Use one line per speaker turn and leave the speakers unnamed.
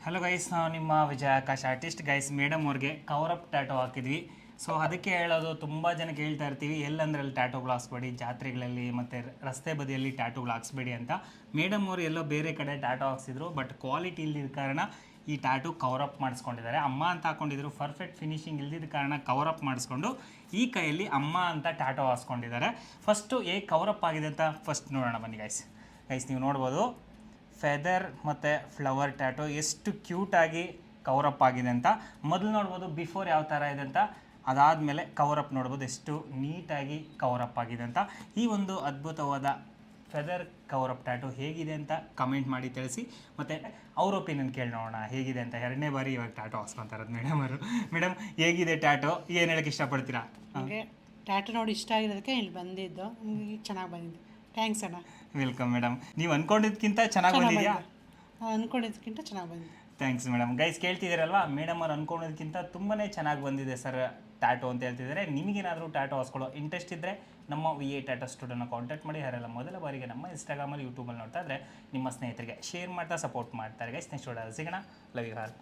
Hello guys, ನಾವು ನಿಮ್ಮ ವಿಜಯ Akash artist guys. Madam ಅವ್ರಿಗೆ ಕವರಪ್ ಟ್ಯಾಟೋ ಹಾಕಿದ್ವಿ. ಸೊ ಅದಕ್ಕೆ ಹೇಳೋದು, ತುಂಬ ಜನಕ್ಕೆ ಹೇಳ್ತಾ ಇರ್ತೀವಿ ಎಲ್ಲಂದ್ರೆ ಅಲ್ಲಿ ಟ್ಯಾಟೋಗಳು ಹಾಕ್ಸ್ಬೇಡಿ, ಜಾತ್ರೆಗಳಲ್ಲಿ ಮತ್ತು ರಸ್ತೆ ಬದಿಯಲ್ಲಿ ಟ್ಯಾಟೋಗಳು ಹಾಕ್ಸ್ಬೇಡಿ ಅಂತ. ಮೇಡಮ್ ಅವರು ಎಲ್ಲೋ ಬೇರೆ ಕಡೆ ಟ್ಯಾಟೋ ಹಾಕ್ಸಿದ್ರು, ಬಟ್ ಕ್ವಾಲಿಟಿ ಇಲ್ದಿದ್ದ ಕಾರಣ ಈ ಟ್ಯಾಟೋ ಕವರಪ್ ಮಾಡಿಸ್ಕೊಂಡಿದ್ದಾರೆ. ಅಮ್ಮ ಅಂತ ಹಾಕೊಂಡಿದ್ರು, ಪರ್ಫೆಕ್ಟ್ ಫಿನಿಶಿಂಗ್ ಇಲ್ದಿದ್ದ ಕಾರಣ ಕವರಪ್ ಮಾಡಿಸ್ಕೊಂಡು ಈ ಕೈಯಲ್ಲಿ ಅಮ್ಮ ಅಂತ ಟ್ಯಾಟೋ ಹಾಕ್ಸ್ಕೊಂಡಿದ್ದಾರೆ. ಫಸ್ಟು ಹೇಗೆ ಕವರಪ್ ಆಗಿದೆ ಅಂತ ಫಸ್ಟ್ ನೋಡೋಣ ಬನ್ನಿ ಗೈಸ್. ನೀವು ನೋಡ್ಬೋದು ಫೆದರ್ ಮತ್ತು ಫ್ಲವರ್ ಟ್ಯಾಟೋ ಎಷ್ಟು ಕ್ಯೂಟಾಗಿ ಕವರಪ್ ಆಗಿದೆ ಅಂತ. ಮೊದಲು ನೋಡ್ಬೋದು ಬಿಫೋರ್ ಯಾವ ಥರ ಇದೆ ಅಂತ, ಅದಾದಮೇಲೆ ಕವರಪ್ ನೋಡ್ಬೋದು ಎಷ್ಟು ನೀಟಾಗಿ ಕವರಪ್ ಆಗಿದೆ ಅಂತ. ಈ ಒಂದು ಅದ್ಭುತವಾದ ಫೆದರ್ ಕವರಪ್ ಟ್ಯಾಟೋ ಹೇಗಿದೆ ಅಂತ ಕಮೆಂಟ್ ಮಾಡಿ ತಿಳಿಸಿ. ಮತ್ತು ಅವ್ರ ಒಪಿನಿಯನ್ ಕೇಳಿ ನೋಡೋಣ ಹೇಗಿದೆ ಅಂತ. ಎರಡನೇ ಬಾರಿ ಇವಾಗ ಟ್ಯಾಟೋ ಹಾಕ್ಸ್ಕೊತಾ ಇರೋದು ಮೇಡಮ್ ಅವರು. ಮೇಡಮ್ ಹೇಗಿದೆ ಟ್ಯಾಟೋ, ಏನು ಹೇಳೋಕ್ಕೆ ಇಷ್ಟಪಡ್ತೀರಾ?
ನನಗೆ ಟ್ಯಾಟೋ ನೋಡಿ ಇಷ್ಟ ಆಗಿರೋದಕ್ಕೆ ಇಲ್ಲಿ ಬಂದಿದ್ದು, ನಿಮಗೆ ಚೆನ್ನಾಗಿ ಬಂದಿದ್ದು. ಥ್ಯಾಂಕ್ಸ್ ಅಣ್ಣ.
Welcome madam. ನೀವು ಅಂದ್ಕೊಂಡಿದ್ದಕ್ಕಿಂತ ಚೆನ್ನಾಗಿ ಬಂದಿದೆಯಾ?
ಅಂದ್ಕೊಂಡಿದ್ದಕ್ಕಿಂತ ಚೆನ್ನಾಗಿ ಬಂದಿದೆ.
Thanks madam. ಗೈಸ್ ಕೇಳ್ತಿದ್ದೀರಲ್ವಾ, ಮೇಡಮ್ ಅವ್ರು ಅಂದ್ಕೊಳ್ಳೋದಕ್ಕಿಂತ ತುಂಬಾ ಚೆನ್ನಾಗಿ ಬಂದಿದೆ ಸರ್ ಟ್ಯಾಟೋ ಅಂತ ಹೇಳ್ತಿದ್ದಾರೆ. ನಿಮಗೇನಾದರೂ ಟ್ಯಾಟೋ ಹಾಸ್ಕೊಳ್ಳೋ ಇಂಟ್ರೆಸ್ಟ್ ಇದ್ದರೆ ನಮ್ಮ VA ಟ್ಯಾಟೋ ಸ್ಟುಡಿಯೋನ ಕಾಂಟ್ಯಾಕ್ಟ್ ಮಾಡಿ. ಯಾರೆಲ್ಲ ಮೊದಲ ಬಾರಿಗೆ ನಮ್ಮ ಇನ್ಸ್ಟಾಗ್ರಾಮಲ್ಲಿ ಯೂಟ್ಯೂಬಲ್ಲಿ ನೋಡ್ತಾ ಇದ್ದರೆ ನಿಮ್ಮ ಸ್ನೇಹಿತರಿಗೆ ಶೇರ್ ಮಾಡ್ತಾ ಸಪೋರ್ಟ್ ಮಾಡ್ತಾರೆ ಗೈಸ್. ನೆಕ್ಸ್ಟ್ ವಿಡಿಯೋದಲ್ಲಿ ಸಿಗೋಣ. Love you all.